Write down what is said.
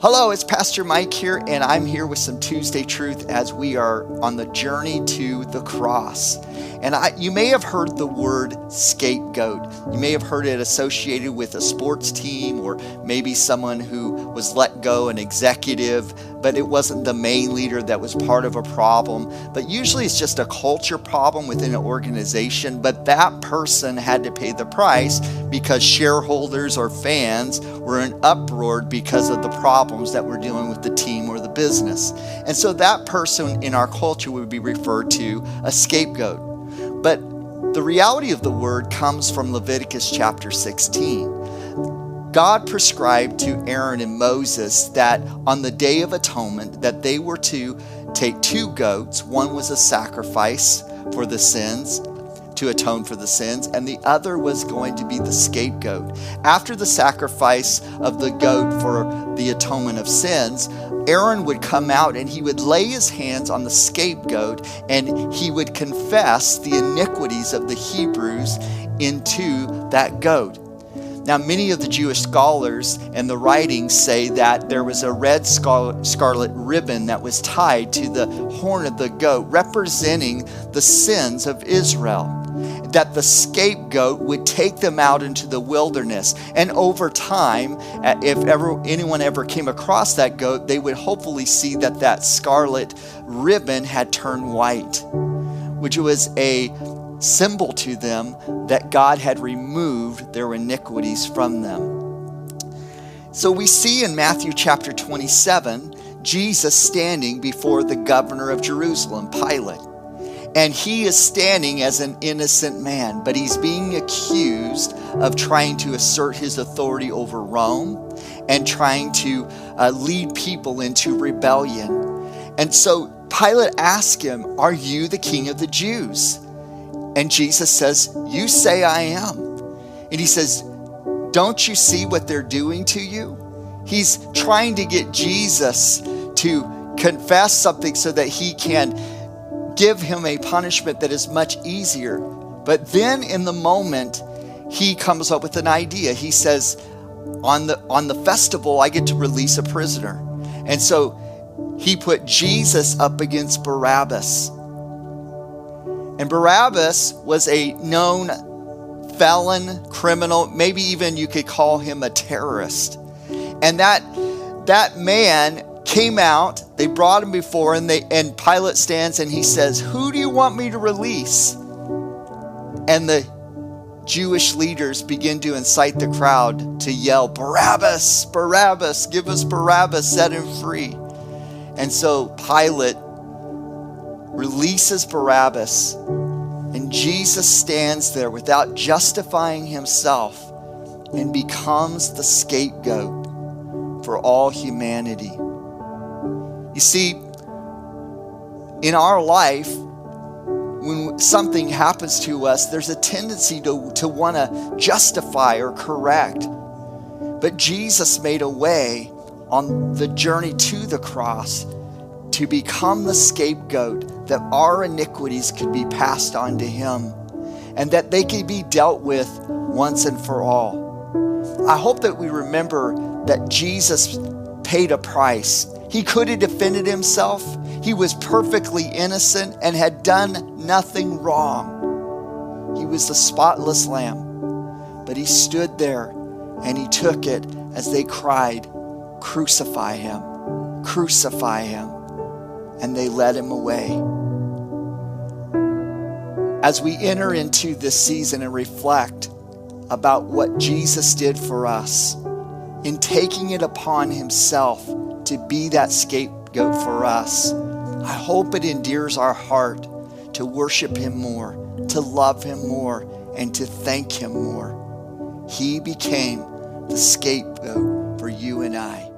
Hello, it's Pastor Mike here, and I'm here with some Tuesday Truth as we are on the journey to the cross. And you may have heard the word scapegoat. You may have heard it associated with a sports team or maybe someone who was let go, an executive, but it wasn't the main leader that was part of a problem. But usually it's just a culture problem within an organization, but that person had to pay the price because shareholders or fans were in uproar because of the problems that we're dealing with the team or the business. And so that person in our culture would be referred to a scapegoat. But the reality of the word comes from Leviticus chapter 16. God prescribed to Aaron and Moses that on the Day of Atonement that they were to take two goats. One was a sacrifice for the sins, to atone for the sins, and the other was going to be the scapegoat. After the sacrifice of the goat for the atonement of sins, Aaron would come out and he would lay his hands on the scapegoat and he would confess the iniquities of the Hebrews into that goat. Now, many of the Jewish scholars and the writings say that there was a red scarlet ribbon that was tied to the horn of the goat, representing the sins of Israel. That the scapegoat would take them out into the wilderness. And over time, if anyone ever came across that goat, they would hopefully see that scarlet ribbon had turned white, which was a symbol to them that God had removed their iniquities from them. So we see in Matthew chapter 27, Jesus standing before the governor of Jerusalem, Pilate. And he is standing as an innocent man, but he's being accused of trying to assert his authority over Rome and trying to lead people into rebellion. And so Pilate asked him, "Are you the king of the Jews?" And Jesus says, "You say I am." And he says, "Don't you see what they're doing to you?" He's trying to get Jesus to confess something so that he can give him a punishment that is much easier. But then in the moment, he comes up with an idea. He says, on the festival, I get to release a prisoner. And so he put Jesus up against Barabbas. And Barabbas was a known felon, criminal, maybe even you could call him a terrorist. And that man came out, they brought him before, and Pilate stands and he says, "Who do you want me to release?" And the Jewish leaders begin to incite the crowd to yell, "Barabbas, Barabbas, give us Barabbas, set him free." And so Pilate releases Barabbas, and Jesus stands there without justifying himself and becomes the scapegoat for all humanity. You see, in our life, when something happens to us, there's a tendency to want to justify or correct. But Jesus made a way on the journey to the cross to become the scapegoat, that our iniquities could be passed on to him and that they could be dealt with once and for all. I hope that we remember that Jesus paid a price. He could have defended himself. He was perfectly innocent and had done nothing wrong. He was the spotless lamb. But he stood there and he took it as they cried, "Crucify him, crucify him." And they led him away. As we enter into this season and reflect about what Jesus did for us in taking it upon himself to be that scapegoat for us, I hope it endears our heart to worship him more, to love him more, and to thank him more. He became the scapegoat for you and I.